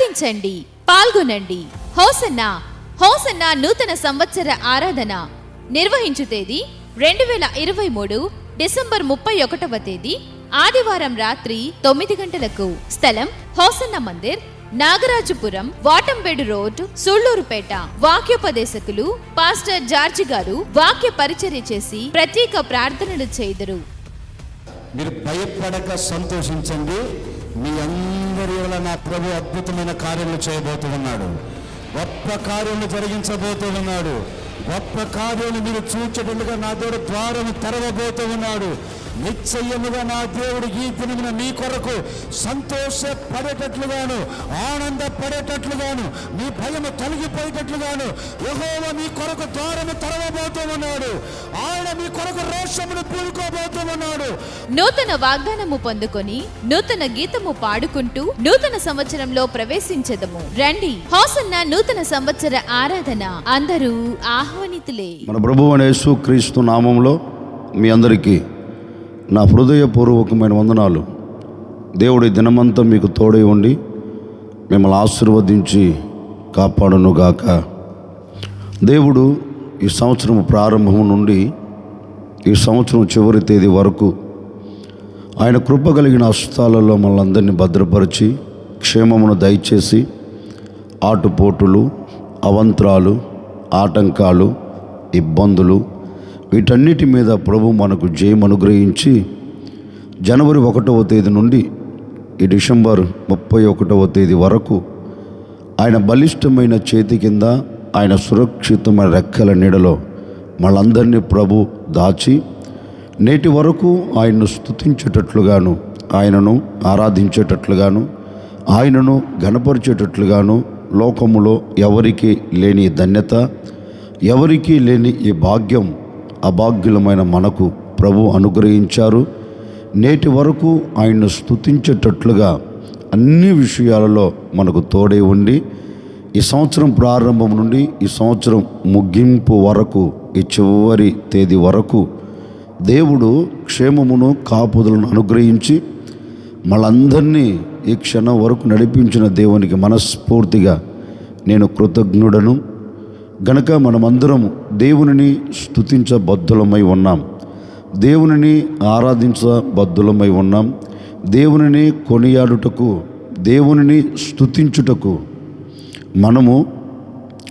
ప్రార్థించండి, పాల్గొనండి. Hosanna hosanna నూతన సంవత్సర ఆరాధన నిర్వహించు తేదీ 2023 డిసెంబర్ 31వ తేదీ ఆదివారం రాత్రి 9 గంటలకు. స్థలం hosanna Mandir, నాగరాజుపురం, వాటంబేడు road, Sullurpeta. వాక్యోపదేశకులు pastor George గారు వాక్య పరిచర్య చేసి ప్రత్యేక ప్రార్థనలు చేయుదురు. మీరు భయపడక సంతోషించండి. మీ అందరి వల్ల నా ప్రభు అద్భుతమైన కార్యములు చేయబోతూ ఉన్నాడు. గొప్ప కార్యములు జరిగించబోతూ ఉన్నాడు. గొప్ప కార్యాలు మీరు చూచేటట్లుగా నా దేవుడు ద్వారము తెరవబోతూ ఉన్నాడు. నిశ్చయముగా నా దేవుడు ఈ దినమున మీ కొరకు సంతోషపడేటట్లుగాను, ఆనందపడేటట్లుగాను, మీ భయము తొలగిపోయేటట్లుగాను యెహోవా మీ కొరకు ద్వారము తెరవబోతూ ఉన్నాడు. ఆయన మీ కొరకు రోషమును పూనుకోబోతూ ఉన్నాడు. నూతన వాగ్దానము పొందుకొని నూతన గీతము పాడుకుంటూ నూతన సంవత్సరంలో ప్రవేశించెదము. రండి, హోసన్న నూతన సంవత్సర ఆరాధన. అందరూ ఆహ్వానితులే. మన ప్రభువైన యేసుక్రీస్తు నామములో మీ అందరికీ నా హృదయపూర్వకమైన వందనాలు. దేవుడి దినమంతా మీకు తోడై ఉండి మిమ్మల్ని ఆశీర్వదించి కాపాడునుగాక. దేవుడు ఈ సంవత్సరం ప్రారంభం నుండి ఈ సంవత్సరం చివరి తేదీ వరకు ఆయన కృప కలిగిన హస్తాలలో మనందరినీ భద్రపరిచి క్షేమమును దయచేసి ఆటుపోటులు, అవంతరాలు, ఆటంకాలు, ఇబ్బందులు వీటన్నిటి మీద ప్రభు మనకు జయం అనుగ్రహించి జనవరి 1వ తేదీ నుండి ఈ డిసెంబర్ 31వ తేదీ వరకు ఆయన బలిష్టమైన చేతి కింద, ఆయన సురక్షితమైన రెక్కల నీడలో మనందరినీ ప్రభు దాచి నేటి వరకు ఆయన్ను స్తుతించేటట్లుగాను, ఆయనను ఆరాధించేటట్లుగాను, ఆయనను ఘనపరిచేటట్లుగాను లోకములో ఎవరికీ లేని ధన్యత, ఎవరికీ లేని ఈ భాగ్యం అభాగ్యులమైన మనకు ప్రభు అనుగ్రహించారు. నేటి వరకు ఆయన్ను స్తుతించేటట్లుగా అన్ని విషయాలలో మనకు తోడే ఉండి ఈ సంవత్సరం ప్రారంభం నుండి ఈ సంవత్సరం ముగింపు వరకు, ఈ చివరి తేదీ వరకు దేవుడు క్షేమమును కాపుదలను అనుగ్రహించి మనందరినీ ఈ క్షణం వరకు నడిపించిన దేవునికి మనస్ఫూర్తిగా నేను కృతజ్ఞుడను. గనక మనమందరం దేవునిని స్తుతించబద్ధులమై ఉన్నాం, దేవునిని ఆరాధించబద్ధులమై ఉన్నాం, దేవునిని కొనియాడుటకు, దేవునిని స్తుతించుటకు మనము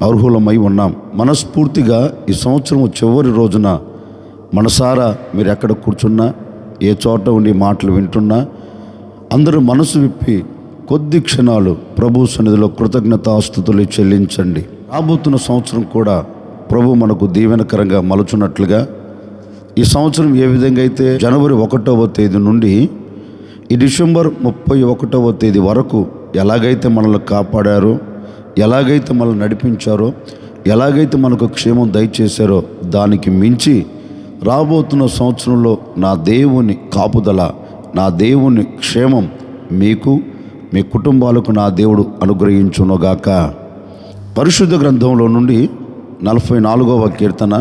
అర్హులమై ఉన్నాం. మనస్ఫూర్తిగా ఈ సంవత్సరం చివరి రోజున మనసారా మీరు ఎక్కడ కూర్చున్నా, ఏ చోట ఉండి మాటలు వింటున్నా అందరూ మనసు విప్పి కొద్ది క్షణాలు ప్రభు సన్నిధిలో కృతజ్ఞతాస్తుతులు చెల్లించండి. రాబోతున్న సంవత్సరం కూడా ప్రభు మనకు దీవెనకరంగా మలుచున్నట్లుగా ఈ సంవత్సరం ఏ విధంగా అయితే జనవరి 1వ తేదీ నుండి ఈ డిసెంబర్ 31వ తేదీ వరకు ఎలాగైతే మనల్ని కాపాడారో, ఎలాగైతే మనల్ని నడిపించారో, ఎలాగైతే మనకు క్షేమం దయచేశారో దానికి మించి రాబోతున్న సంవత్సరంలో నా దేవుని కాపుదల, నా దేవుని క్షేమం మీకు, మీ కుటుంబాలకు నా దేవుడు అనుగ్రహించునుగాక. పరిశుద్ధ గ్రంథంలో నుండి 44వ కీర్తన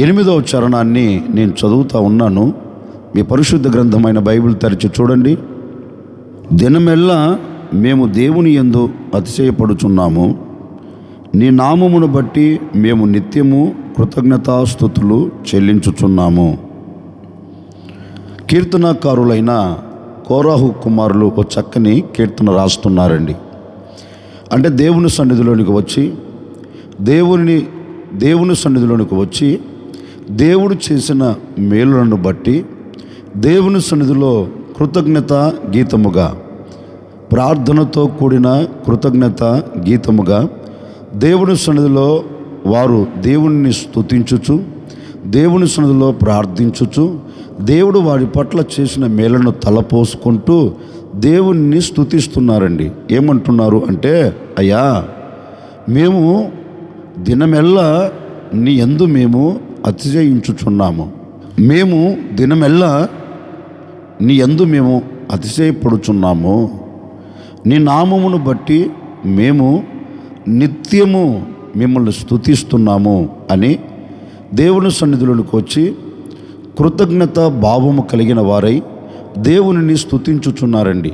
8వ చరణాన్ని నేను చదువుతూ ఉన్నాను. మీ పరిశుద్ధ గ్రంథమైన బైబిల్ తెరిచి చూడండి. దినమెల్లా మేము దేవుని యందు అతిశయపడుచున్నాము, నీ నామమును బట్టి మేము నిత్యము కృతజ్ఞతాస్తుతులు చెల్లించుచున్నాము. కీర్తనకారులైన కోరాహు కుమారులు ఒక చక్కని కీర్తన రాస్తున్నారండి. అంటే దేవుని సన్నిధిలోనికి వచ్చి దేవుని సన్నిధిలోనికి వచ్చి దేవుడు చేసిన మేలులను బట్టి దేవుని సన్నిధిలో కృతజ్ఞత గీతముగా, ప్రార్థనతో కూడిన కృతజ్ఞత గీతముగా దేవుని సన్నిధిలో వారు దేవుని స్తుతించుచు, దేవుని సన్నిధిలో ప్రార్థించుచు, దేవుడు వారి పట్ల చేసిన మేలను తలపోసుకుంటూ దేవుణ్ణి స్తుతిస్తున్నారండి. ఏమంటున్నారు అంటే, అయ్యా మేము దినమెల్లా నీ యందు మేము అతిశయించుచున్నాము, మేము దినమెల్లా నీ యందు మేము అతిశయపడుచున్నాము, నీ నామమును బట్టి మేము నిత్యము మిమ్మల్ని స్తుతిస్తున్నాము అని దేవుని సన్నిధిలోనికి వచ్చి కృతజ్ఞత భావము కలిగిన వారై దేవునిని స్తుతించుచున్నారండి.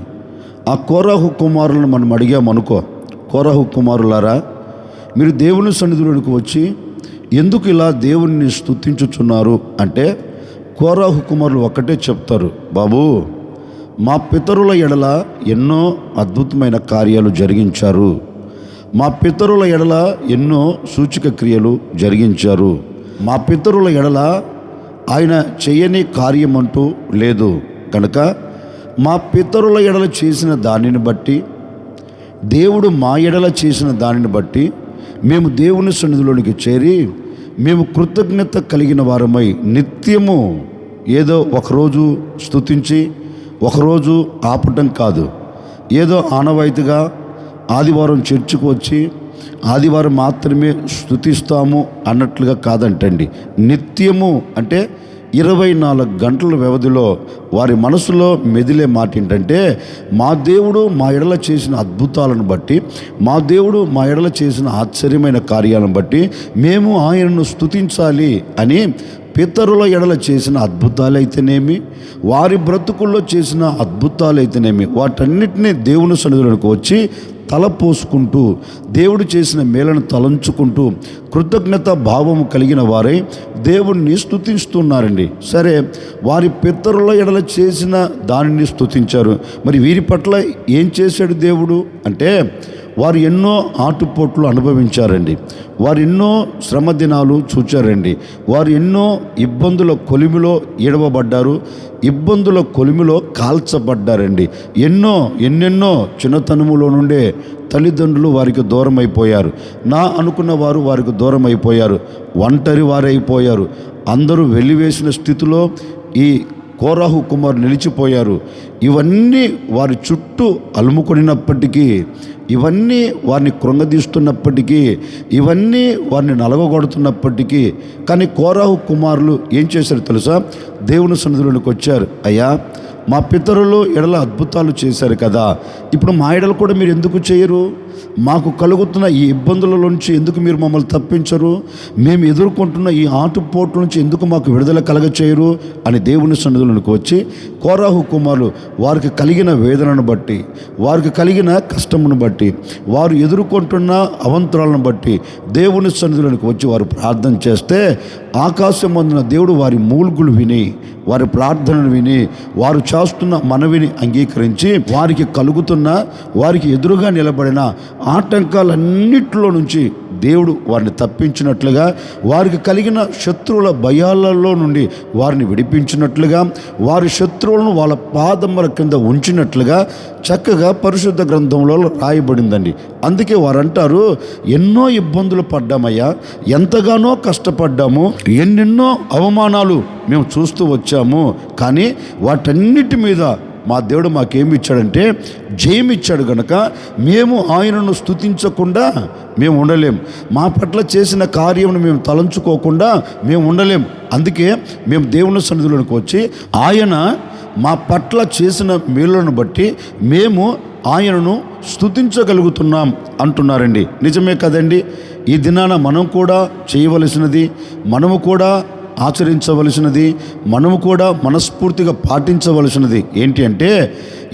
ఆ కోరాహు కుమారులను మనం అడిగామనుకో, కోరహు కుమారులారా, మీరు దేవుని సన్నిధిలోనికి వచ్చి ఎందుకు ఇలా దేవుణ్ణి స్తుతించుచున్నారు అంటే, కోరహు కుమారులు ఒక్కటే చెప్తారు, బాబు మా పితరుల ఎడల ఎన్నో అద్భుతమైన కార్యాలు జరిగించారు, మా పితరుల ఎడల ఎన్నో సూచక క్రియలు జరిగించారు, మా పితరుల ఎడల ఆయన చేయని కార్యం అంటూ లేదు కనుక మా పితరుల ఎడల చేసిన దానిని బట్టి, దేవుడు మా ఎడల చేసిన దానిని బట్టి మేము దేవుని సన్నిధిలోనికి చేరి మేము కృతజ్ఞత కలిగిన వారమై నిత్యము ఏదో ఒకరోజు స్తుతించి ఒకరోజు ఆపటం కాదు, ఏదో ఆనవాయితీగా ఆదివారం చర్చికి వచ్చి ఆదివారం మాత్రమే స్తుతిస్తాము అన్నట్లుగా కాదంటండి. నిత్యము అంటే 24 గంటల వ్యవధిలో వారి మనసులో మెదిలే మాట ఏంటంటే, మా దేవుడు మా ఎడల చేసిన అద్భుతాలను బట్టి, మా దేవుడు మా ఎడల చేసిన ఆశ్చర్యమైన కార్యాలను బట్టి మేము ఆయనను స్తుతించాలి అని పితరుల ఎడల చేసిన అద్భుతాలైతేనేమి, వారి బ్రతుకుల్లో చేసిన అద్భుతాలైతేనేమి, వాటన్నిటినీ దేవుని సన్నిధిలోకి వచ్చి తలపోసుకుంటూ దేవుడు చేసిన మేలను తలంచుకుంటూ కృతజ్ఞత భావము కలిగిన వారై దేవుణ్ణి స్తుతిస్తున్నారండి. సరే, వారి పితరుల ఎడల చేసిన దానిని స్తుతించారు. మరి వీరి పట్ల ఏం చేశాడు దేవుడు అంటే, వారు ఎన్నో ఆటుపోట్లు అనుభవించారండి, వారు ఎన్నో శ్రమ దినాలు చూచారండి, వారు ఎన్నో ఇబ్బందుల కొలిమిలో ఈడవబడ్డారు, ఇబ్బందుల కొలిమిలో కాల్చబడ్డారండి. ఎన్నెన్నో చిన్నతనములో నుండే తల్లిదండ్రులు వారికి దూరం అయిపోయారు, నా అనుకున్న వారు వారికి దూరం అయిపోయారు, ఒంటరి వారైపోయారు. అందరూ వెలివేసిన స్థితిలో ఈ కోరహు కుమారు నిలిచిపోయారు. ఇవన్నీ వారి చుట్టూ అలుముకొనినప్పటికీ, ఇవన్నీ వారిని కృంగదీస్తున్నప్పటికీ, ఇవన్నీ వారిని నలగొడుతున్నప్పటికీ, కానీ కోరహు కుమారులు ఏం చేశారు తెలుసా? దేవుని సన్నిధిలోనికి వచ్చారు. అయ్యా, మా పితరులు ఎడల అద్భుతాలు చేశారు కదా, ఇప్పుడు మా ఎడలు కూడా మీరు ఎందుకు చేయరు? మాకు కలుగుతున్న ఈ ఇబ్బందుల నుంచి ఎందుకు మీరు మమ్మల్ని తప్పించరు? మేము ఎదుర్కొంటున్న ఈ ఆటుపోట్ల నుంచి ఎందుకు మాకు విడుదల కలగచేయరు అని దేవుని సన్నిధిలోనికి వచ్చి కోరహు కుమారులు వారికి కలిగిన వేదనను బట్టి, వారికి కలిగిన కష్టమును బట్టి, వారు ఎదుర్కొంటున్న అవంతరాలను బట్టి దేవుని సన్నిధిలోనికి వచ్చి వారు ప్రార్థన చేస్తే, ఆకాశం అందున దేవుడు వారి మూల్గులు విని, వారి ప్రార్థనను విని, వారు చేస్తున్న మనవిని అంగీకరించి వారికి కలుగుతున్న, వారికి ఎదురుగా నిలబడిన ఆటంకాలన్నిటిలో నుంచి దేవుడు వారిని తప్పించినట్లుగా, వారికి కలిగిన శత్రువుల భయాలలో నుండి వారిని విడిపించినట్లుగా, వారి శత్రువులను వాళ్ళ పాదముల కింద ఉంచినట్లుగా చక్కగా పరిశుద్ధ గ్రంథంలో రాయబడిందండి. అందుకే వారు అంటారు, ఎన్నో ఇబ్బందులు పడ్డామయ్యా, ఎంతగానో కష్టపడ్డాము, ఎన్నెన్నో అవమానాలు మేము చూస్తూ వచ్చాము, కానీ వాటన్నిటి మీద మా దేవుడు మాకేమి ఇచ్చాడంటే జయమిచ్చాడు. గనక మేము ఆయనను స్తుతించకుండా మేము ఉండలేం, మా పట్ల చేసిన కార్యమును మేము తలంచుకోకుండా మేము ఉండలేం. అందుకే మేము దేవుని సన్నిధిలోనికి వచ్చి ఆయన మా పట్ల చేసిన మేలులను బట్టి మేము ఆయనను స్తుతించగలుగుతున్నాం అంటున్నారండి. నిజమే కదండి? ఈ దినాన మనం కూడా చేయవలసినది, మనము కూడా ఆచరించవలసినది, మనము కూడా మనస్ఫూర్తిగా పాటించవలసినది ఏంటి అంటే,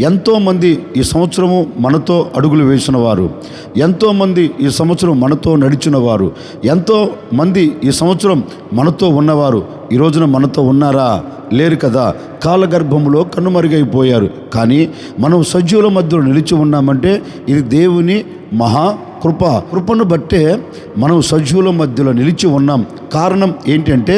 ఎంతోమంది ఈ సంవత్సరము మనతో అడుగులు వేసిన వారు, ఎంతోమంది ఈ సంవత్సరం మనతో నడిచిన వారు, ఎంతోమంది ఈ సంవత్సరం మనతో ఉన్నవారు ఈ రోజున మనతో ఉన్నారా? లేరు కదా. కాలగర్భంలో కనుమరుగైపోయారు. కానీ మనం సజీవుల మధ్యలో నిలిచి ఉన్నామంటే ఇది దేవుని కృపను బట్టే మనం సజీవుల మధ్యలో నిలిచి ఉన్నాం. కారణం ఏంటంటే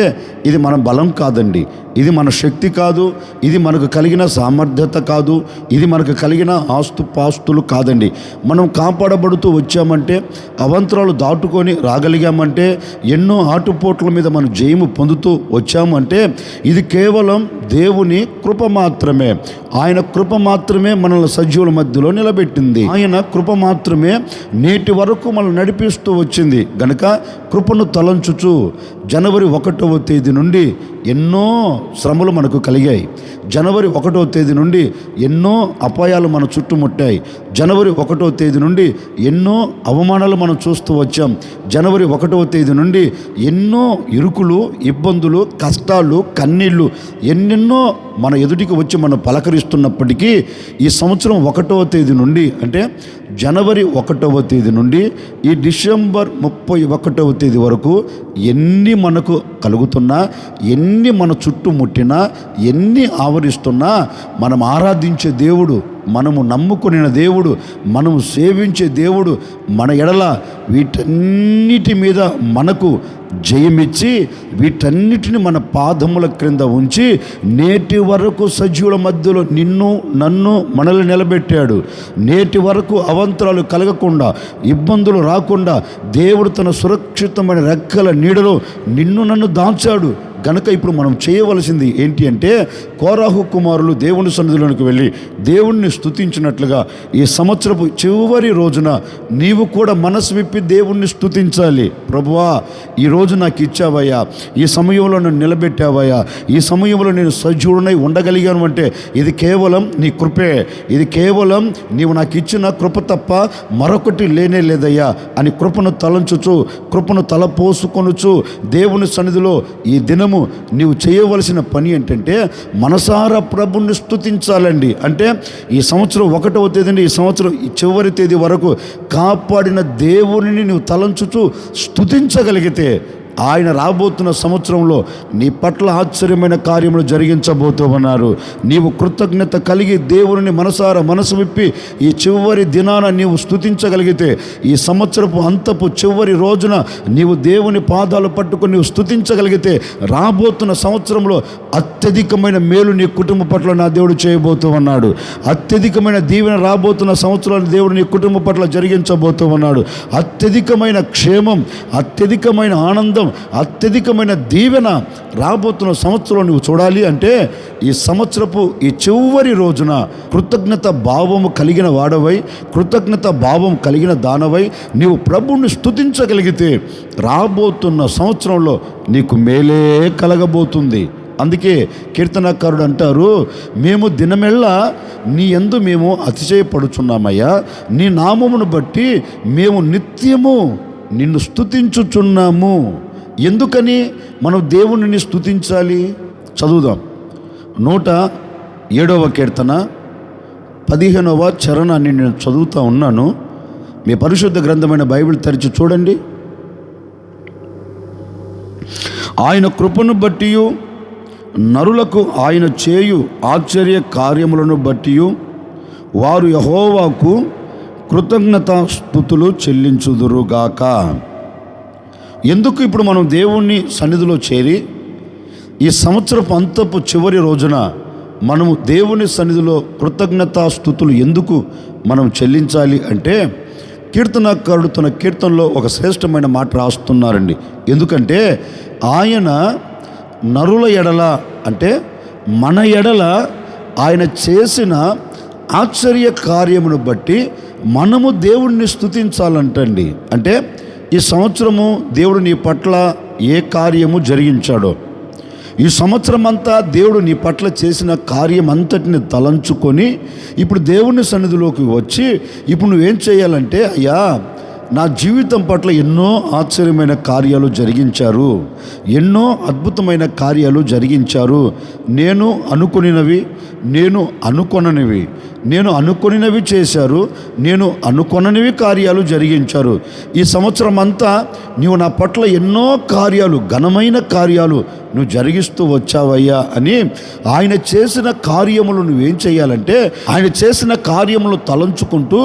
ఇది మన బలం కాదండి, ఇది మన శక్తి కాదు, ఇది మనకు కలిగిన సామర్థ్యత కాదు, ఇది మనకు కలిగిన ఆస్తుపాస్తులు కాదండి. మనం కాపాడబడుతూ వచ్చామంటే, అవంతరాలు దాటుకొని రాగలిగామంటే, ఎన్నో ఆటుపోట్ల మీద మనం జయము పొందుతూ వచ్చామంటే ఇది కేవలం దేవుని కృప మాత్రమే. ఆయన కృప మాత్రమే మనల్ని సజీవుల మధ్యలో నిలబెట్టింది. ఆయన కృప మాత్రమే నేటి వరకు మనల్ని నడిపిస్తూ వచ్చింది. గనుక కృపను తలంచుచు జనవరి 1వ తేదీ నుండి ఎన్నో శ్రమలు మనకు కలిగాయి. జనవరి 1వ తేదీ నుండి ఎన్నో అపాయాలు మన చుట్టుముట్టాయి. జనవరి 1వ తేదీ నుండి ఎన్నో అవమానాలు మనం చూస్తూ వచ్చాం. జనవరి 1వ తేదీ నుండి ఎన్నో ఇరుకులు, ఇబ్బందులు, కష్టాలు, కన్నీళ్ళు ఎన్నెన్నో మన ఎదుటికి వచ్చి మనం పలకరిస్తున్నప్పటికీ ఈ సంవత్సరం 1వ తేదీ నుండి అంటే జనవరి 1వ తేదీ నుండి ఈ డిసెంబర్ 31వ తేదీ వరకు ఎన్ని మనకు కలుగుతున్నా, ఎన్ని మన చుట్టుముట్టినా, ఎన్ని ఆవరిస్తున్నా మనం ఆరాధించే దేవుడు, మనము నమ్ముకునే దేవుడు, మనము సేవించే దేవుడు మన ఎడల వీటన్నిటి మీద మనకు జయమిచ్చి వీటన్నిటిని మన పాదముల క్రింద ఉంచి నేటి వరకు సజీవుల మధ్యలో నిన్ను నన్ను మనల్ని నిలబెట్టాడు. నేటి వరకు అవంతరాలు కలగకుండా, ఇబ్బందులు రాకుండా దేవుడు తన సురక్షితమైన రెక్కల నీడలో నిన్ను నన్ను దాచాడు. కనుక ఇప్పుడు మనం చేయవలసింది ఏంటి అంటే, కోరాహు కుమారులు దేవుని సన్నిధిలోనికి వెళ్ళి దేవుణ్ణి స్తుతించినట్లుగా ఈ సంవత్సరపు చివరి రోజున నీవు కూడా మనసు విప్పి దేవుణ్ణి స్తుతించాలి. ప్రభువా, ఈరోజు నాకు ఇచ్చావయ్యా, ఈ సమయంలో నన్ను నిలబెట్టావయ్యా, ఈ సమయంలో నేను సజీవుడనై ఉండగలిగాను అంటే ఇది కేవలం నీ కృపే, ఇది కేవలం నీవు నాకు ఇచ్చిన కృప తప్ప మరొకటి లేనే లేదయ్యా అని కృపను తలంచుచు, కృపను తలపోసుకొనుచు దేవుని సన్నిధిలో ఈ దినం నీవు చేయవలసిన పని ఏంటంటే మనసారా ప్రభుని స్తుతించాలండి. అంటే ఈ సంవత్సరం 1వ తేదీ నుండి ఈ సంవత్సరం చివరి తేదీ వరకు కాపాడిన దేవునిని నువ్వు తలంచుచు స్తుతించగలిగితే ఆయన రాబోతున్న సంవత్సరంలో నీ పట్ల ఆశ్చర్యమైన కార్యములు జరిగించబోతూ ఉన్నారు. నీవు కృతజ్ఞత కలిగి దేవుని మనసారా మనసు విప్పి ఈ చివరి దినాన నీవు స్తుతించగలిగితే ఈ సంవత్సరపు అంతపు చివరి రోజున నీవు దేవుని పాదాలు పట్టుకొని నీవు స్తుతించగలిగితే రాబోతున్న సంవత్సరంలో అత్యధికమైన మేలు నీ కుటుంబ పట్ల నా దేవుడు చేయబోతూ ఉన్నాడు. అత్యధికమైన దీవెన రాబోతున్న సంవత్సరాలు దేవుడు నీ కుటుంబ పట్ల జరిగించబోతూ ఉన్నాడు. అత్యధికమైన క్షేమం, అత్యధికమైన ఆనందం, అత్యధికమైన దీవెన రాబోతున్న సంవత్సరం నువ్వు చూడాలి అంటే ఈ సంవత్సరపు ఈ చివరి రోజున కృతజ్ఞత భావము కలిగిన వాడవై, కృతజ్ఞత భావం కలిగిన దానవై నీవు ప్రభువుని స్తుతించగలిగితే రాబోతున్న సంవత్సరంలో నీకు మేలే కలగబోతుంది. అందుకే కీర్తనకారుడు అంటారు, మేము దినమెల్లా నీ యందు మేము అతిశయపడుచున్నామయ్యా, నీ నామమును బట్టి మేము నిత్యము నిన్ను స్తుతించుచున్నాము. ఎందుకని మనం దేవునిని స్తుతించాలి? చదువుదాం. 107వ కీర్తన 15వ చరణాన్ని నేను చదువుతూ ఉన్నాను. మీ పరిశుద్ధ గ్రంథమైన బైబిల్ తెరిచి చూడండి. ఆయన కృపను బట్టి నరులకు ఆయన చేయు ఆశ్చర్య కార్యములను బట్టి వారు యెహోవాకు కృతజ్ఞత స్తుతులు చెల్లించుదురుగాక. ఎందుకు ఇప్పుడు మనం దేవుణ్ణి సన్నిధిలో చేరి ఈ సంవత్సరపు అంతపు చివరి రోజున మనము దేవుని సన్నిధిలో కృతజ్ఞతా స్తుతులు ఎందుకు మనం చెల్లించాలి అంటే, కీర్తనకారుడు తన కీర్తనలో ఒక శ్రేష్టమైన మాట రాస్తున్నారండి. ఎందుకంటే ఆయన నరుల ఎడల అంటే మన ఎడల ఆయన చేసిన ఆశ్చర్య కార్యమును బట్టి మనము దేవుణ్ణి స్తుతించాలంటండి. అంటే ఈ సంవత్సరము దేవుడు నీ పట్ల ఏ కార్యము జరిగించాడో, ఈ సంవత్సరం అంతా దేవుడు నీ పట్ల చేసిన కార్యం అంతటిని తలంచుకొని ఇప్పుడు దేవుని సన్నిధిలోకి వచ్చి ఇప్పుడు నువ్వేం చేయాలంటే, అయ్యా నా జీవితం పట్ల ఎన్నో ఆశ్చర్యమైన కార్యాలు జరిగించారు, ఎన్నో అద్భుతమైన కార్యాలు జరిగించారు. నేను అనుకొనినవి, నేను అనుకొననివి, నేను అనుకొనినవి చేశారు, నేను అనుకొననివి కార్యాలు జరిగించారు. ఈ సంవత్సరం అంతా నీవు నా పట్ల ఎన్నో కార్యాలు, ఘనమైన కార్యాలు నువ్వు జరిగిస్తూ వచ్చావయ్యా అని ఆయన చేసిన కార్యములు నువ్వేం చేయాలంటే ఆయన చేసిన కార్యములు తలంచుకుంటూ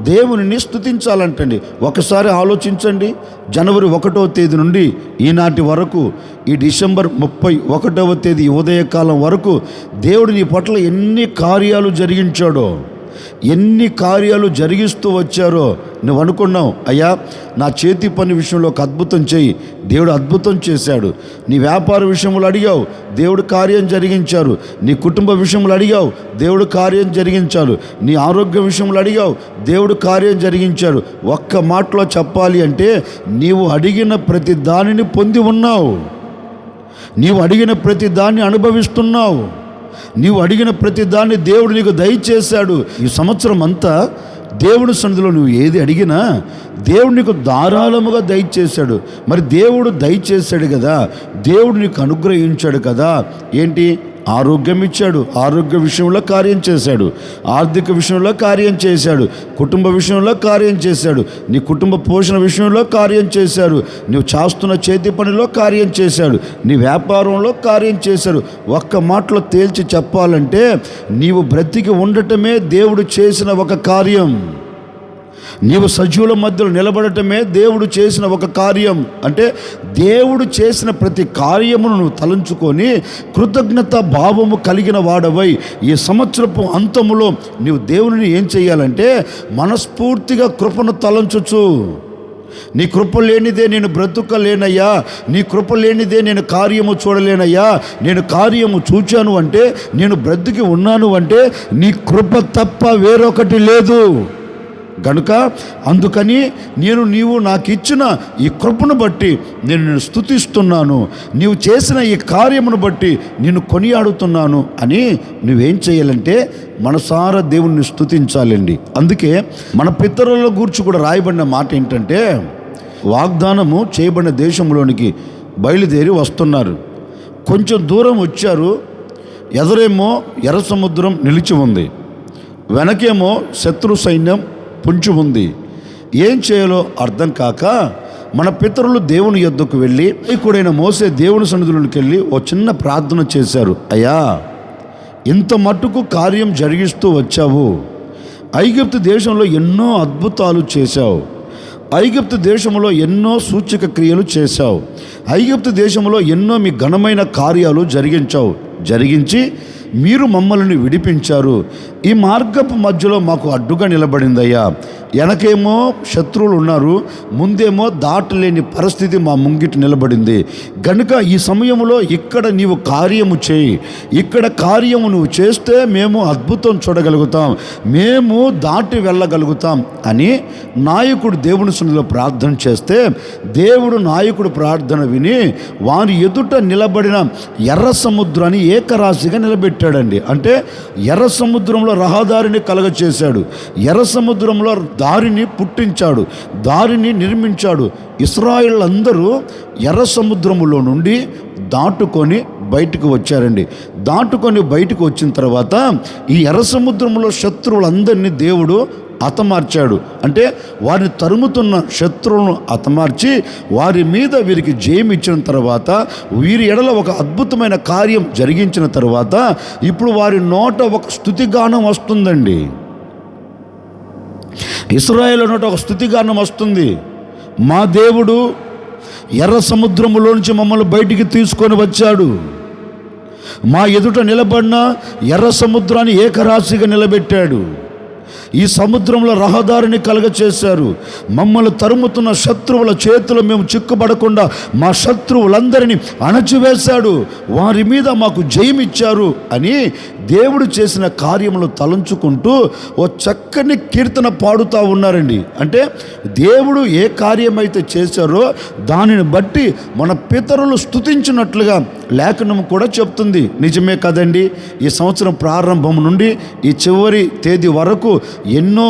దేవునిని స్తుతించాలంటండి. ఒకసారి ఆలోచించండి. జనవరి 1వ తేదీ నుండి ఈనాటి వరకు, ఈ డిసెంబర్ 31వ తేదీ ఉదయకాలం వరకు దేవుడు నీ పట్ల ఎన్ని కార్యాలు జరిగించాడో, ఎన్ని కార్యాలు జరిగిస్తూ వచ్చారో. నువ్వు అనుకున్నావు, అయ్యా నా చేతి పని విషయంలో ఒక అద్భుతం చేయి, దేవుడు అద్భుతం చేశాడు. నీ వ్యాపార విషయంలో అడిగావు, దేవుడు కార్యం జరిగించారు. నీ కుటుంబ విషయంలో అడిగావు, దేవుడు కార్యం జరిగించారు. నీ ఆరోగ్య విషయంలో అడిగావు, దేవుడు కార్యం జరిగించారు. ఒక్క మాటలో చెప్పాలి అంటే నీవు అడిగిన ప్రతి దానిని పొంది ఉన్నావు. నీవు అడిగిన ప్రతి దాన్ని అనుభవిస్తున్నావు. నీవు అడిగిన ప్రతి దాన్ని దేవుడు నీకు దయచేశాడు. ఈ సంవత్సరం అంతా దేవుని సన్నిధిలో నువ్వు ఏది అడిగినా దేవుడు నీకు ధారాళముగా దయచేశాడు. మరి దేవుడు దయచేశాడు కదా, దేవుడు నీకు అనుగ్రహించాడు కదా. ఏంటి? ఆరోగ్యం ఇచ్చాడు, ఆరోగ్య విషయంలో కార్యం చేశాడు, ఆర్థిక విషయంలో కార్యం చేశాడు, కుటుంబ విషయంలో కార్యం చేశాడు, నీ కుటుంబ పోషణ విషయంలో కార్యం చేశాడు, నువ్వు చేస్తున్న చేతి పనిలో కార్యం చేశాడు, నీ వ్యాపారంలో కార్యం చేశాడు. ఒక్క మాటలో తేల్చి చెప్పాలంటే నీవు బ్రతికి ఉండటమే దేవుడు చేసిన ఒక కార్యం. నీవు సజీవుల మధ్యలో నిలబడటమే దేవుడు చేసిన ఒక కార్యం. అంటే దేవుడు చేసిన ప్రతి కార్యమును నువ్వు తలంచుకొని కృతజ్ఞత భావము కలిగిన వాడవై ఈ సంవత్సరపు అంతములో నీవు దేవుని ఏం చేయాలంటే మనస్ఫూర్తిగా కృపను తలంచుచు, నీ కృప లేనిదే నేను బ్రతుకలేనయ్యా, నీ కృప లేనిదే నేను కార్యము చూడలేనయ్యా, నేను కార్యము చూచాను అంటే, నేను బ్రతికి ఉన్నాను అంటే నీ కృప తప్ప వేరొకటి లేదు. గనుక అందుకని నీవు నాకు ఇచ్చిన ఈ కృపను బట్టి నేను స్తుతిస్తున్నాను, నీవు చేసిన ఈ కార్యమును బట్టి నేను కొనియాడుతున్నాను అని నువ్వేం చేయాలంటే మనసారా దేవుణ్ణి స్తుతించాలండి. అందుకే మన పితరుల గురించి కూడా రాయబడిన మాట ఏంటంటే, వాగ్దానము చేయబడిన దేశంలోనికి బయలుదేరి వస్తున్నారు. కొంచెం దూరం వచ్చారు, ఎదురేమో ఎర్ర సముద్రం నిలిచి ఉంది, వెనకేమో శత్రు సైన్యం పుంచి ఉంది. ఏం చేయాలో అర్థం కాక మన పితరులు దేవుని యొద్దకు వెళ్ళి, నాయకుడైన మోసే దేవుని సన్నిధిలోకి వెళ్ళి ఓ చిన్న ప్రార్థన చేశారు. అయ్యా, ఇంత మట్టుకు కార్యం జరిగిస్తూ వచ్చావు, ఐగుప్తు దేశంలో ఎన్నో అద్భుతాలు చేశావు, ఐగుప్తు దేశంలో ఎన్నో సూచక క్రియలు చేశావు, ఐగుప్తు దేశంలో ఎన్నో మీ ఘనమైన కార్యాలు జరిగించి మీరు మమ్మల్ని విడిపించారు. ఈ మార్గపు మధ్యలో మాకు అడ్డుగా నిలబడిందయ్యా. వెనకేమో శత్రువులు ఉన్నారు, ముందేమో దాటలేని పరిస్థితి మా ముంగిట నిలబడింది. గనుక ఈ సమయంలో ఇక్కడ నీవు కార్యము చేయి, ఇక్కడ కార్యము నువ్వు చేస్తే మేము అద్భుతం చూడగలుగుతాం, మేము దాటి వెళ్ళగలుగుతాం అని నాయకుడు దేవుని సన్నిధిలో ప్రార్థన చేస్తే, దేవుడు నాయకుడు ప్రార్థన విని వారి ఎదుట నిలబడిన ఎర్ర సముద్రాన్ని ఏకరాశిగా నిలబెట్టాడండి. అంటే ఎర్ర సముద్రంలో రహదారిని కలగచేశాడు, ఎర్ర సముద్రంలో దారిని పుట్టించాడు, దారిని నిర్మించాడు. ఇశ్రాయేలు అందరూ ఎర్ర సముద్రములో నుండి దాటుకొని బయటకు వచ్చారండి. దాటుకొని బయటకు వచ్చిన తర్వాత ఈ ఎర్ర సముద్రంలో శత్రువులందరినీ దేవుడు హతమార్చాడు. అంటే వారిని తరుముతున్న శత్రువులను హతమార్చి వారి మీద వీరికి జయం ఇచ్చిన తర్వాత, వీరి ఎడల ఒక అద్భుతమైన కార్యం జరిగించిన తర్వాత ఇప్పుడు వారి నోట ఒక స్తుతిగానం వస్తుందండి. ఇశ్రాయేలు నోట ఒక స్తుతిగానం వస్తుంది. మా దేవుడు ఎర్ర సముద్రములోంచి మమ్మల్ని బయటికి తీసుకొని వచ్చాడు, మా ఎదుట నిలబడిన ఎర్ర సముద్రాన్ని ఏకరాశిగా నిలబెట్టాడు, ఈ సముద్రంలో రహదారిని కలగచేశారు, మమ్మల్ని తరుముతున్న శత్రువుల చేతులు మేము చిక్కుపడకుండా మా శత్రువులందరినీ అణచివేశాడు, వారి మీద మాకు జయమిచ్చారు అని దేవుడు చేసిన కార్యములు తలంచుకుంటూ ఓ చక్కని కీర్తన పాడుతూ ఉన్నారండి. అంటే దేవుడు ఏ కార్యమైతే చేశారో దానిని బట్టి మన పితరులు స్తుతించినట్లుగా లేఖనం కూడా చెప్తుంది. నిజమే కదండి. ఈ సంవత్సరం ప్రారంభం నుండి ఈ చివరి తేదీ వరకు ఎన్నో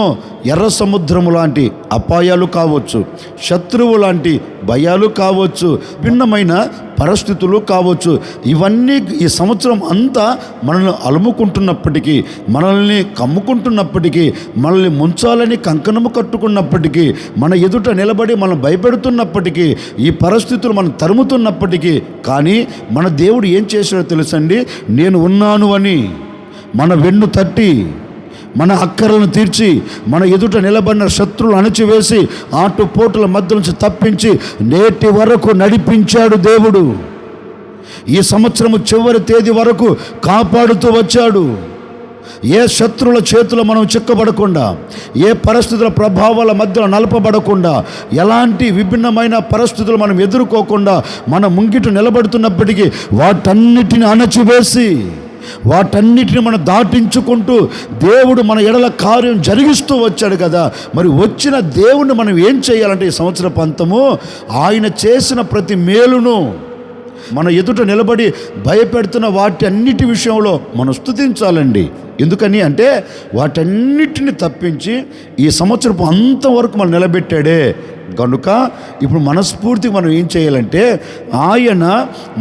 ఎర్ర సముద్రము లాంటి అపాయాలు కావచ్చు, శత్రువు లాంటి భయాలు కావచ్చు, భిన్నమైన పరిస్థితులు కావచ్చు, ఇవన్నీ ఈ సంవత్సరం అంతా మనల్ని అలుముకుంటున్నప్పటికీ, మనల్ని కమ్ముకుంటున్నప్పటికీ, మనల్ని ముంచాలని కంకణము కట్టుకున్నప్పటికీ, మన ఎదుట నిలబడి మనం భయపెడుతున్నప్పటికీ, ఈ పరిస్థితులు మనం తరుముతున్నప్పటికీ, కానీ మన దేవుడు ఏం చేశాడో తెలుసండి, నేను ఉన్నాను అని మన వెన్ను తట్టి మన అక్కరలను తీర్చి మన ఎదుట నిలబడిన శత్రువులు అణచివేసి ఆటుపోటుల మధ్య నుంచి తప్పించి నేటి వరకు నడిపించాడు దేవుడు. ఈ సంవత్సరము చివరి తేదీ వరకు కాపాడుతూ వచ్చాడు. ఏ శత్రువుల చేతులు మనం చిక్కబడకుండా, ఏ పరిస్థితుల ప్రభావాల మధ్యలో నలపబడకుండా, ఎలాంటి విభిన్నమైన పరిస్థితులు మనం ఎదుర్కోకుండా మన ముంగిట నిలబడుతున్నప్పటికీ వాటన్నిటిని అణచివేసి వాటన్నిటిని మనం దాటించుకుంటూ దేవుడు మన ఎడల కార్యం జరిగిస్తూ వచ్చాడు కదా. మరి వచ్చిన దేవుణ్ణి మనం ఏం చేయాలంటే ఈ సంవత్సర పంతము ఆయన చేసిన ప్రతి మేలును, మన ఎదుట నిలబడి భయపెడుతున్న వాటి అన్నిటి విషయంలో మనం స్తుతించాలండి. ఎందుకని అంటే వాటన్నిటిని తప్పించి ఈ సంవత్సరపు అంతవరకు మనం నిలబెట్టాడే కనుక ఇప్పుడు మనస్ఫూర్తిగా మనం ఏం చేయాలంటే ఆయన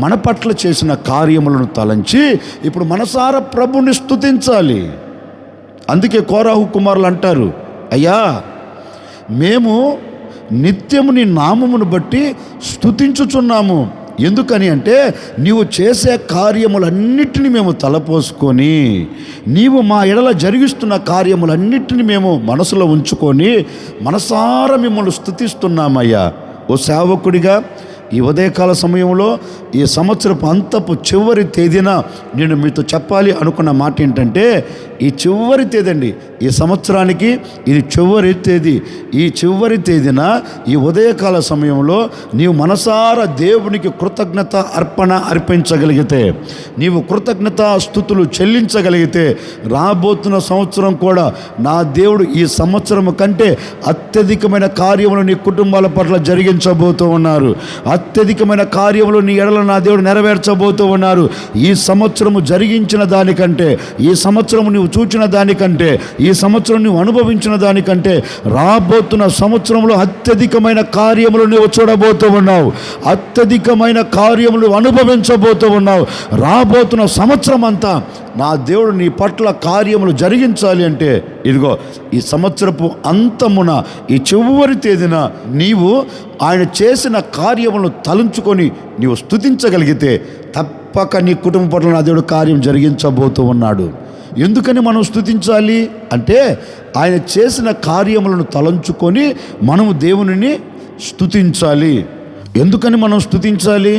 మన పట్ల చేసిన కార్యములను తలంచి ఇప్పుడు మనసారా ప్రభుని స్తుతించాలి. అందుకే కోరాహు కుమారులు అంటారు, అయ్యా మేము నిత్యము నీ నామమును బట్టి స్తుతించుచున్నాము. ఎందుకని అంటే నీవు చేసే కార్యములన్నిటిని మేము తలపోసుకొని నీవు మా ఎడల జరిగిస్తున్న కార్యములన్నిటిని మేము మనసులో ఉంచుకొని మనసారా మిమ్మల్ని స్తుతిస్తున్నామయ్యా. ఓ సేవకుడిగా ఈ ఉదయకాల సమయంలో ఈ సంవత్సరపు అంతపు చివరి తేదీన నేను మీతో చెప్పాలి అనుకున్న మాట ఏంటంటే, ఈ చివరి తేదీ అండి, ఈ సంవత్సరానికి ఇది చివరి తేదీ. ఈ చివరి తేదీన ఈ ఉదయకాల సమయంలో నీవు మనసారా దేవునికి కృతజ్ఞత అర్పణ అర్పించగలిగితే, నీవు కృతజ్ఞత స్తుతులు చెల్లించగలిగితే రాబోతున్న సంవత్సరం కూడా నా దేవుడు ఈ సంవత్సరం కంటే అత్యధికమైన కార్యములు నీ కుటుంబాల పట్ల జరిగించబోతూ ఉన్నారు. అత్యధికమైన కార్యములు నీ ఎడల నా దేవుడు నెరవేర్చబోతూ ఉన్నారు. ఈ సంవత్సరము జరిగించిన దానికంటే, ఈ సంవత్సరము నువ్వు చూచిన దానికంటే, ఈ సంవత్సరం నువ్వు అనుభవించిన దానికంటే రాబోతున్న సంవత్సరంలో అత్యధికమైన కార్యములు నువ్వు చూడబోతూ ఉన్నావు. అత్యధికమైన కార్యములు అనుభవించబోతూ ఉన్నావు. రాబోతున్న సంవత్సరం అంతా నా దేవుడు నీ పట్ల కార్యములు జరిగించాలి అంటే ఇదిగో ఈ సంవత్సరపు అంతమున ఈ చివరి తేదీన నీవు ఆయన చేసిన కార్యములను తలంచుకొని నీవు స్తుతించగలిగితే తప్పక నీ కుటుంబం పట్ల నా దేవుడు కార్యం జరిగించబోతూ ఉన్నాడు. ఎందుకని మనం స్తుతించాలి అంటే ఆయన చేసిన కార్యములను తలంచుకొని మనము దేవునిని స్తుతించాలి. ఎందుకని మనం స్తుతించాలి?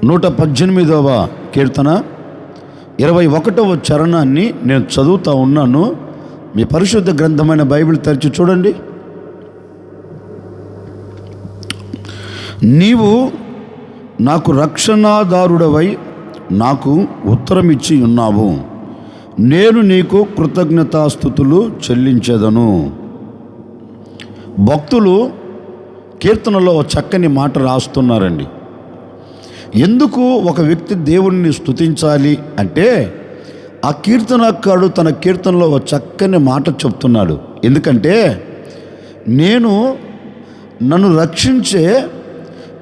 118వ కీర్తన 21వ చరణాన్ని నేను చదువుతూ ఉన్నాను. మీ పరిశుద్ధ గ్రంథమైన బైబిల్ తెరిచి చూడండి. నీవు నాకు రక్షణాదారుడవై నాకు ఉత్తరం ఇచ్చి ఉన్నావు. నేను నీకు కృతజ్ఞతాస్తుతులు చెల్లించెదను. భక్తులు కీర్తనలో చక్కని మాట రాస్తున్నారండి. ఎందుకు ఒక వ్యక్తి దేవుణ్ణి స్తుతించాలి అంటే ఆ కీర్తనకారుడు తన కీర్తనలో ఒక చక్కని మాట చెప్తున్నాడు. ఎందుకంటే నన్ను రక్షించే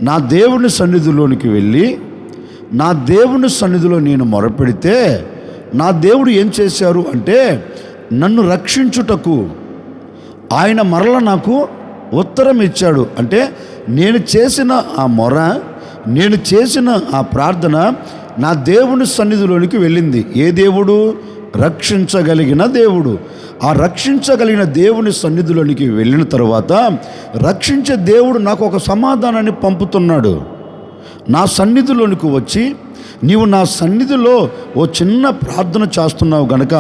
నా దేవుని సన్నిధిలోనికి వెళ్ళి నా దేవుని సన్నిధిలో నేను మొరపెడితే నా దేవుడు ఏం చేశారు అంటే నన్ను రక్షించుటకు ఆయన మరల నాకు ఉత్తరం ఇచ్చాడు. అంటే నేను చేసిన ఆ మొర, నేను చేసిన ఆ ప్రార్థన నా దేవుని సన్నిధిలోనికి వెళ్ళింది. ఏ దేవుడు? రక్షించగలిగిన దేవుడు. ఆ రక్షించగలిగిన దేవుని సన్నిధిలోనికి వెళ్ళిన తర్వాత రక్షించే దేవుడు నాకు ఒక సమాధానాన్ని పంపుతున్నాడు. నా సన్నిధిలోనికి వచ్చి నీవు నా సన్నిధిలో ఓ చిన్న ప్రార్థన చేస్తున్నావు గనక,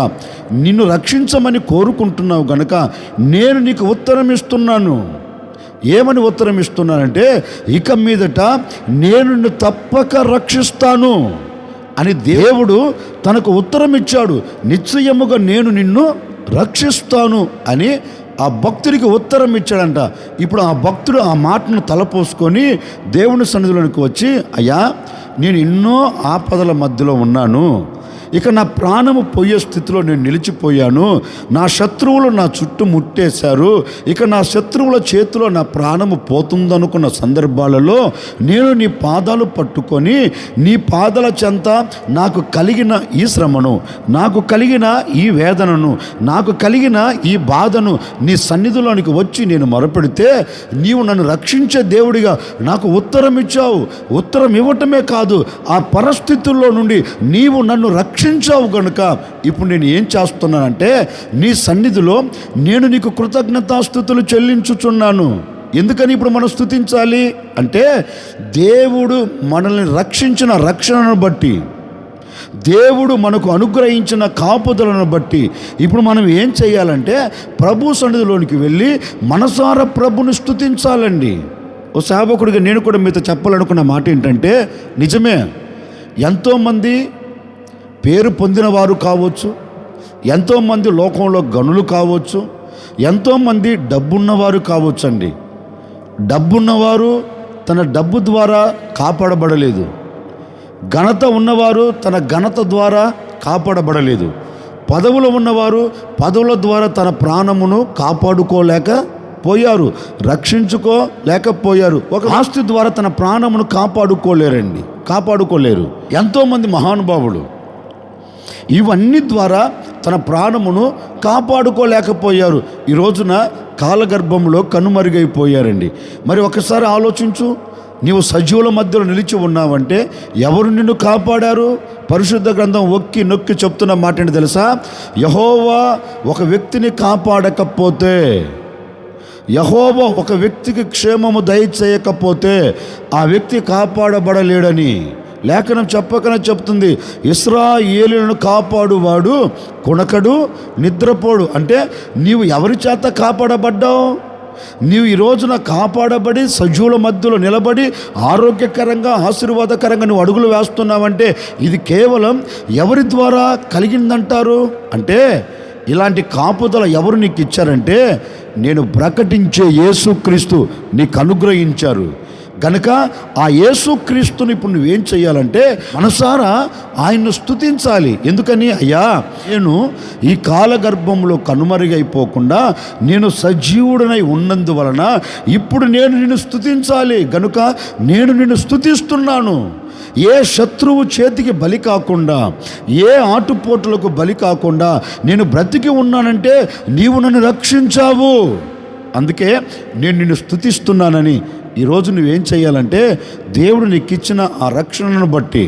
నిన్ను రక్షించమని కోరుకుంటున్నావు గనక నేను నీకు ఉత్తరం ఇస్తున్నాను. ఏమని ఉత్తరం ఇస్తున్నానంటే ఇక మీదట నేను నిన్ను తప్పక రక్షిస్తాను అని దేవుడు తనకు ఉత్తరం ఇచ్చాడు. నిశ్చయముగా నేను నిన్ను రక్షిస్తాను అని ఆ భక్తుడికి ఉత్తరం ఇచ్చాడంట. ఇప్పుడు ఆ భక్తుడు ఆ మాటను తలపోసుకొని దేవుని సన్నిధిలోనికి వచ్చి, అయ్యా నేను ఎన్నో ఆపదల మధ్యలో ఉన్నాను, ఇక నా ప్రాణము పోయే స్థితిలో నేను నిలిచిపోయాను, నా శత్రువులు నా చుట్టూ ముట్టేశారు, ఇక నా శత్రువుల చేతిలో నా ప్రాణము పోతుందనుకున్న సందర్భాలలో నేను నీ పాదాలు పట్టుకొని నీ పాదాల చెంత నాకు కలిగిన ఈ శ్రమను, నాకు కలిగిన ఈ వేదనను, నాకు కలిగిన ఈ బాధను నీ సన్నిధిలోనికి వచ్చి నేను మొరపెడితే నీవు నన్ను రక్షించే దేవుడిగా నాకు ఉత్తరం ఇచ్చావు. ఉత్తరం ఇవ్వటమే కాదు, ఆ పరిస్థితుల్లో నుండి నీవు నన్ను రక్షించావు గనుక ఇప్పుడు నేను ఏం చేస్తున్నానంటే నీ సన్నిధిలో నేను నీకు కృతజ్ఞతాస్తుతులు చెల్లించుచున్నాను. ఎందుకని ఇప్పుడు మనం స్తుతించాలి అంటే దేవుడు మనల్ని రక్షించిన రక్షణను బట్టి, దేవుడు మనకు అనుగ్రహించిన కాపుదలను బట్టి ఇప్పుడు మనం ఏం చేయాలంటే ప్రభు సన్నిధిలోనికి వెళ్ళి మనసారా ప్రభుని స్తుతించాలండి. ఓ సేవకుడిగా నేను కూడా మీతో చెప్పాలనుకున్న మాట ఏంటంటే, నిజమే ఎంతోమంది పేరు పొందినవారు కావచ్చు, ఎంతోమంది లోకంలో గనులు కావచ్చు, ఎంతోమంది డబ్బున్నవారు కావచ్చు అండి. డబ్బున్నవారు తన డబ్బు ద్వారా కాపాడబడలేదు. ఘనత ఉన్నవారు తన ఘనత ద్వారా కాపాడబడలేదు. పదవులు ఉన్నవారు పదవుల ద్వారా తన ప్రాణమును కాపాడుకోలేకపోయారు, రక్షించుకోలేకపోయారు. ఒక ఆస్తి ద్వారా తన ప్రాణమును కాపాడుకోలేరు. ఎంతోమంది మహానుభావులు ఇవన్నీ ద్వారా తన ప్రాణమును కాపాడుకోలేకపోయారు. ఈ రోజున కాలగర్భంలో కనుమరుగైపోయారండి. మరి ఒకసారి ఆలోచించు, నీవు సజీవుల మధ్యలో నిలిచి ఉన్నావంటే ఎవరు నిన్ను కాపాడారు? పరిశుద్ధ గ్రంథం ఒక్కి నొక్కి చెప్తున్న మాట ఏంటి తెలుసా? యెహోవా ఒక వ్యక్తిని కాపాడకపోతే, యెహోవా ఒక వ్యక్తికి క్షేమము దయచేయకపోతే ఆ వ్యక్తి కాపాడబడలేడని లేఖనం చెప్పకనే చెప్తుంది. ఇశ్రాయేలులను కాపాడువాడు కొనకడు, నిద్రపోడు. అంటే నీవు ఎవరి చేత కాపాడబడ్డావు? నీవు ఈ రోజున కాపాడబడి సజీవుల మధ్యలో నిలబడి ఆరోగ్యకరంగా ఆశీర్వాదకరంగా నువ్వు అడుగులు వేస్తున్నావంటే ఇది కేవలం ఎవరి ద్వారా కలిగిందంటారు? అంటే ఇలాంటి కాపుదల ఎవరు నీకు ఇచ్చారంటే నేను ప్రకటించే యేసుక్రీస్తు నీకు అనుగ్రహించారు గనుక ఆ యేసుక్రీస్తుని ఇప్పుడు నువ్వేం చేయాలంటే మనసారా ఆయన్ను స్తుతించాలి. ఎందుకని? అయ్యా, నేను ఈ కాలగర్భంలో కనుమరుగైపోకుండా నేను సజీవుడనై ఉన్నందువలన ఇప్పుడు నేను నిన్ను స్తుతించాలి. గనుక నేను నిన్ను స్తుతిస్తున్నాను. ఏ శత్రువు చేతికి బలి కాకుండా, ఏ ఆటుపోటులకు బలి కాకుండా నేను బ్రతికి ఉన్నానంటే నీవు నన్ను రక్షించావు. అందుకే నేను నిన్ను స్తుతిస్తున్నానని ఈరోజు నువ్వేం చేయాలంటే దేవుడు నీకు ఇచ్చిన ఆ రక్షణను బట్టి,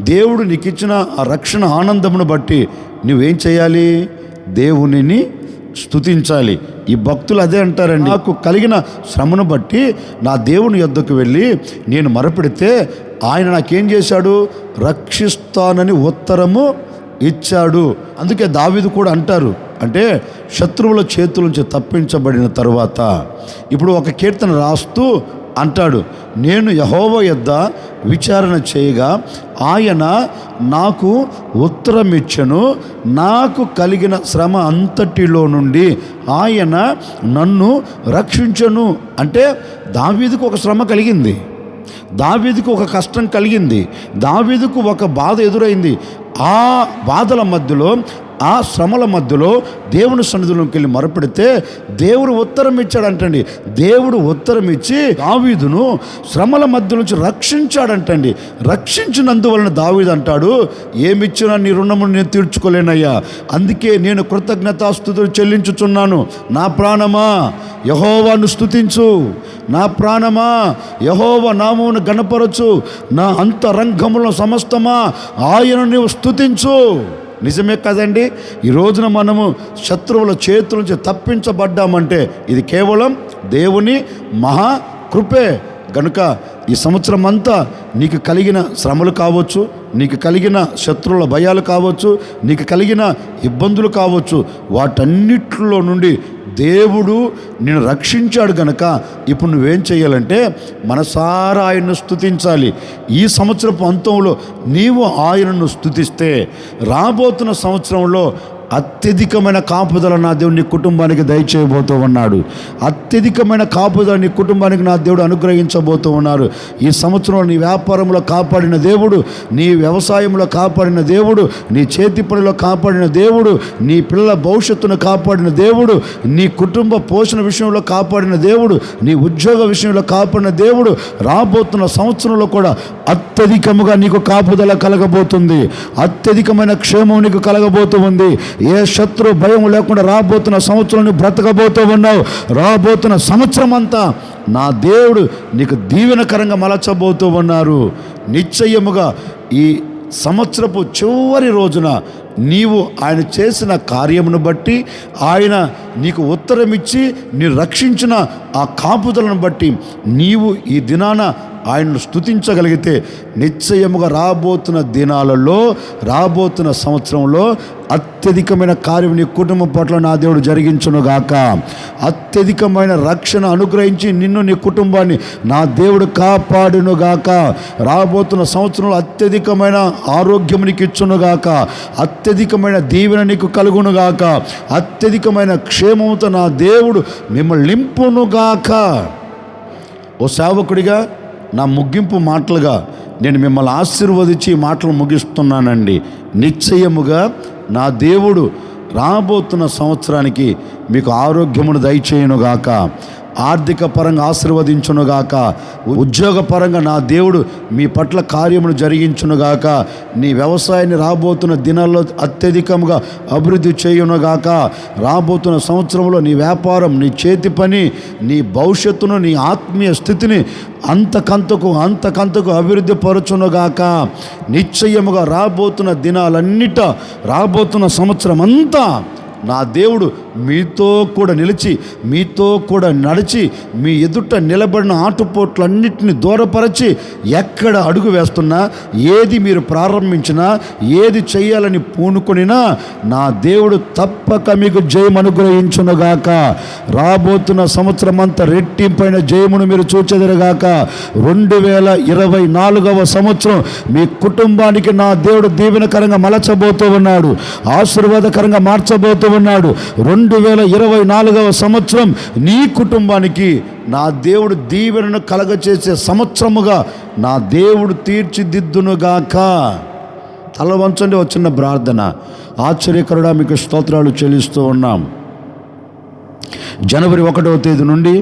దేవుడు నీకు ఇచ్చిన ఆ రక్షణ ఆనందమును బట్టి నువ్వేం చేయాలి? దేవునిని స్తుతించాలి. ఈ భక్తులు అదే అంటారండి, నాకు కలిగిన శ్రమను బట్టి నా దేవుని యొద్దకు వెళ్ళి నేను మొరపెడితే ఆయన నాకేం చేశాడు? రక్షిస్తానని ఉత్తరము ఇచ్చాడు. అందుకే దావీదు కూడా అంటారు, అంటే శత్రువుల చేతుల నుంచి తప్పించబడిన తరువాత ఇప్పుడు ఒక కీర్తన రాస్తూ అంటాడు, నేను యెహోవా యొద్ద విచారణ చేయగా ఆయన నాకు ఉత్తరం ఇచ్చెను, నాకు కలిగిన శ్రమ అంతటిలో నుండి ఆయన నన్ను రక్షించెను. అంటే దావీదుకు ఒక శ్రమ కలిగింది, దావీదుకు ఒక కష్టం కలిగింది, దావీదుకు ఒక బాధ ఎదురైంది. ఆ బాధల మధ్యలో, ఆ శ్రమల మధ్యలో దేవుని సన్నిధిలోకి వెళ్ళి మొరపెడితే దేవుడు ఉత్తరం ఇచ్చాడంటండి. దేవుడు ఉత్తరం ఇచ్చి దావీదును శ్రమల మధ్య నుంచి రక్షించాడంటండి. రక్షించినందువలన దావీదు అంటాడు, ఏమిచ్చినా నీ రుణమును నేను తీర్చుకోలేనయ్యా, అందుకే నేను కృతజ్ఞతాస్తుతులు చెల్లించుచున్నాను. నా ప్రాణమా యెహోవాను స్తుతించు, నా ప్రాణమా యెహోవా నామమును గణపరచు, నా అంతరంగములో సమస్తమా ఆయన నీవు స్తుతించు. నిజమే కదండి? ఈ రోజున మనము శత్రువుల చేతుల నుంచి తప్పించబడ్డామంటే ఇది కేవలం దేవుని మహాకృపే. గనుక ఈ సంవత్సరం అంతా నీకు కలిగిన శ్రమలు కావచ్చు, నీకు కలిగిన శత్రువుల భయాలు కావచ్చు, నీకు కలిగిన ఇబ్బందులు కావచ్చు, వాటన్నిటిలో నుండి దేవుడు నిన్ను రక్షించాడు. గనక ఇప్పుడు నువ్వేం చేయాలంటే మనసారా ఆయన్ను స్తుతించాలి. ఈ సంవత్సరపు అంతంలో నీవు ఆయనను స్తుతిస్తే రాబోతున్న సంవత్సరంలో అత్యధికమైన కాపుదల నా దేవుడు నీ కుటుంబానికి దయచేయబోతూ ఉన్నాడు. అత్యధికమైన కాపుదల నీ కుటుంబానికి నా దేవుడు అనుగ్రహించబోతూ ఉన్నారు. ఈ సంవత్సరంలో నీ వ్యాపారంలో కాపాడిన దేవుడు, నీ వ్యవసాయంలో కాపాడిన దేవుడు, నీ చేతి పనిలో కాపాడిన దేవుడు, నీ పిల్లల భవిష్యత్తును కాపాడిన దేవుడు, నీ కుటుంబ పోషణ విషయంలో కాపాడిన దేవుడు, నీ ఉద్యోగ విషయంలో కాపాడిన దేవుడు రాబోతున్న సంవత్సరంలో కూడా అత్యధికముగా నీకు కాపుదల కలగబోతుంది. అత్యధికమైన క్షేమం నీకు కలగబోతూ ఉంది. ఏ శత్రు భయం లేకుండా రాబోతున్న సంవత్సరం బ్రతకబోతూ ఉన్నావు. రాబోతున్న సంవత్సరం అంతా నా దేవుడు నీకు దీవెనకరంగా మలచబోతూ ఉన్నారు. నిశ్చయముగా ఈ సంవత్సరపు చివరి రోజున నీవు ఆయన చేసిన కార్యమును బట్టి, ఆయన నీకు ఉత్తరం ఇచ్చి నీ రక్షించిన ఆ కాపుదలను బట్టి నీవు ఈ దినాన ఆయన్ను స్తుతించగలిగితే నిశ్చయముగా రాబోతున్న దినాలలో, రాబోతున్న సంవత్సరంలో అత్యధికమైన కార్యం నీ కుటుంబం పట్ల నా దేవుడు జరిగించునుగాక. అత్యధికమైన రక్షణ అనుగ్రహించి నిన్ను, నీ కుటుంబాన్ని నా దేవుడు కాపాడునుగాక. రాబోతున్న సంవత్సరంలో అత్యధికమైన ఆరోగ్యం నీకు ఇచ్చునుగాక, అత్యధికమైన దీవెన నీకు కలుగునుగాక, అత్యధికమైన క్షేమముతో నా దేవుడు మిమ్మల్ని నింపునుగాక. ఓ సేవకుడిగా నా ముగింపు మాటలుగా నేను మిమ్మల్ని ఆశీర్వదించి ఈ మాటలు ముగిస్తున్నానండి. నిశ్చయముగా నా దేవుడు రాబోతున్న సంవత్సరానికి మీకు ఆరోగ్యమును దయచేయునుగాక, ఆర్థిక పరంగా ఆశీర్వదించునుగాక, ఉద్యోగ పరంగా నా దేవుడు మీ పట్ల కార్యమును జరిగించునుగాక, నీ వ్యవసాయాన్ని రాబోతున్న దినాల్లో అత్యధికంగా అభివృద్ధి చేయునుగాక, రాబోతున్న సంవత్సరంలో నీ వ్యాపారం, నీ చేతి పని, నీ భవిష్యత్తును, నీ ఆత్మీయ స్థితిని అంతకంతకు అభివృద్ధి పరచునుగాక. నిశ్చయముగా రాబోతున్న దినాలన్నిట, రాబోతున్న సంవత్సరం అంతా నా దేవుడు మీతో కూడా నిలిచి, మీతో కూడా నడిచి, మీ ఎదుట నిలబడిన ఆటుపోట్లన్నింటినీ దూరపరచి, ఎక్కడ అడుగు వేస్తున్నా, ఏది మీరు ప్రారంభించినా, ఏది చేయాలని పూనుకొనినా నా దేవుడు తప్పక మీకు జయం అనుగ్రహించునుగాక. రాబోతున్న సంవత్సరం అంతా రెట్టింపైన జయమును మీరు చూచెదరుగాక. 2024వ సంవత్సరం మీ కుటుంబానికి నా దేవుడు దీవెనకరంగా మలచబోతూ ఉన్నాడు, ఆశీర్వాదకరంగా మార్చబోతూ ఉన్నాడు. 2024వ సంవత్సరం నీ కుటుంబానికి నా దేవుడు దీవెనను కలగచేసే సంవత్సరముగా నా దేవుడు తీర్చిదిద్దునుగాక. తల వంచండి, వచ్చిన ప్రార్థన. ఆశ్చర్యకరుడా మీకు స్తోత్రాలు చెల్లిస్తూ ఉన్నాం. జనవరి 1వ తేదీ నుండి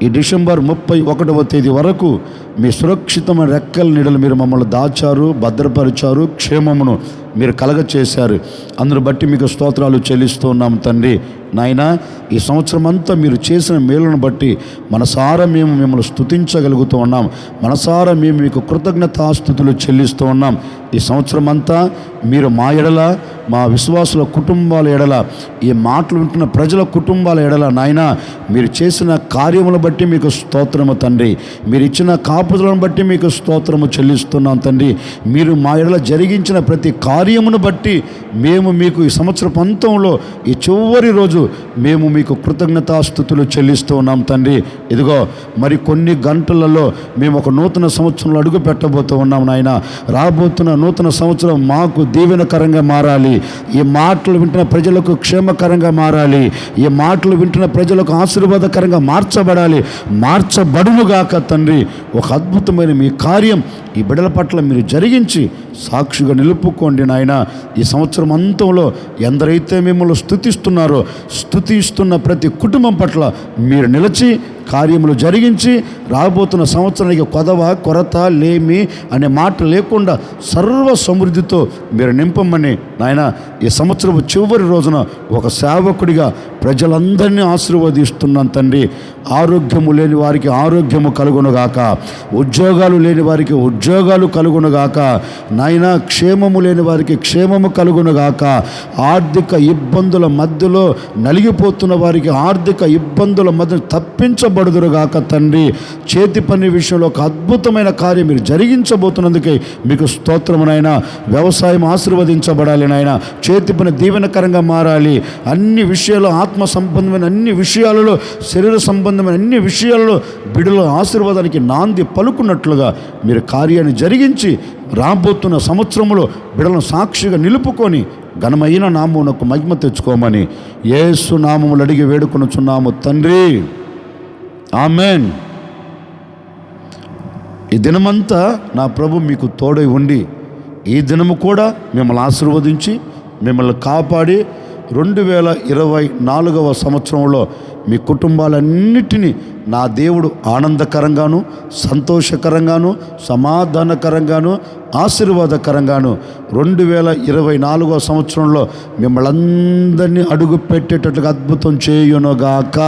ఈ డిసెంబర్ 31వ తేదీ వరకు మీ సురక్షితమైన రెక్కల నీడలు మీరు మమ్మల్ని దాచారు, భద్రపరిచారు, క్షేమమును మీరు కలగచేశారు. అందును బట్టి మీకు స్తోత్రాలు చెల్లిస్తూ ఉన్నాం తండ్రి. నాయన, ఈ సంవత్సరం అంతా మీరు చేసిన మేలును బట్టి మనసారా మేము మిమ్మల్ని స్తుతించగలుగుతూ ఉన్నాం, మనసారా మేము మీకు కృతజ్ఞతాస్తుతులు చెల్లిస్తూ ఉన్నాం. ఈ సంవత్సరం అంతా మీరు మా ఎడల, మా విశ్వాసుల కుటుంబాల ఎడల, ఈ మాటలు వింటున్న ప్రజల కుటుంబాల ఎడల నాయన మీరు చేసిన కార్యములను బట్టి మీకు స్తోత్రము తండ్రి. మీరు ఇచ్చిన కాపుదలను బట్టి మీకు స్తోత్రము చెల్లిస్తున్నాం తండ్రి. మీరు మా ఎడల జరిగించిన ప్రతి కార్యమును బట్టి మేము మీకు ఈ సంవత్సరపు అంతంలో, ఈ చివరి రోజు మేము మీకు కృతజ్ఞతాస్తుతులు చెల్లిస్తూ ఉన్నాం తండ్రి. ఇదిగో మరి కొన్ని గంటలలో మేము ఒక నూతన సంవత్సరంలో అడుగు పెట్టబోతూ ఉన్నాం నాయన. రాబోతున్న నూతన సంవత్సరం మాకు దీవెనకరంగా మారాలి, ఈ మాటలు వింటున్న ప్రజలకు క్షేమకరంగా మారాలి, ఈ మాటలు వింటున్న ప్రజలకు ఆశీర్వాదకరంగా మార్చబడాలి, మార్చబడునుగాక తండ్రి. ఒక అద్భుతమైన మీ కార్యం ఈ బిడ్డల పట్ల మీరు జరిగించి సాక్షిగా నిలుపుకోండి నాయన. ఈ సంవత్సరం అంతంలో ఎందరైతే మిమ్మల్ని స్తుతిస్తున్నారో, స్తుతిస్తున్న ప్రతి కుటుంబం పట్ల మీరు నిలిచి కార్యములు జరిగించి రాబోతున్న సంవత్సరానికి కొరత లేమి అనే మాట లేకుండా సర్వ సమృద్ధితో మీరు నింపమని నాయన ఈ సంవత్సరం చివరి రోజున ఒక సేవకుడిగా ప్రజలందరినీ ఆశీర్వదిస్తున్నాను తండ్రి. ఆరోగ్యము లేని వారికి ఆరోగ్యము కలుగునుగాక, ఉద్యోగాలు లేని వారికి ఉద్యోగాలు కలుగునుగాక నాయన, క్షేమము లేని వారికి క్షేమము కలుగునుగాక, ఆర్థిక ఇబ్బందుల మధ్యలో నలిగిపోతున్న వారికి ఆర్థిక ఇబ్బందుల మధ్య తప్పించబడుదురుగాక తండ్రి. చేతి పని విషయంలో ఒక అద్భుతమైన కార్యం మీరు జరిగించబోతున్నందుకే మీకు స్తోత్రము నాయన. వ్యవసాయం ఆశీర్వదించబడాలి నాయన, చేతి పని దీవెనకరంగా మారాలి. అన్ని విషయాలు, ఆత్మ సంబంధమైన అన్ని విషయాలలో, శరీర సంబంధమైన అన్ని విషయాలలో బిడ్డల ఆశీర్వాదానికి నాంది పలుకున్నట్లుగా మీరు కార్యాన్ని జరిగించి రాబోతున్న సంవత్సరంలో బిడ్డలను సాక్షిగా నిలుపుకొని ఘనమైన నామమునకు మహిమ తెచ్చుకోమని యేసు నామములు అడిగి వేడుకొనుచున్నాము తండ్రి. ఆమెన్. ఈ దినమంతా నా ప్రభు మీకు తోడై ఉండి ఈ దినము కూడా మిమ్మల్ని ఆశీర్వదించి మిమ్మల్ని కాపాడి 2024వ సంవత్సరంలో మీ కుటుంబాలన్నిటినీ నా దేవుడు ఆనందకరంగాను, సంతోషకరంగాను, సమాధానకరంగాను, ఆశీర్వాదకరంగాను 2024వ సంవత్సరంలో మిమ్మల్ని అందరినీ అడుగు పెట్టేటట్లుగా అద్భుతం చేయునుగాక.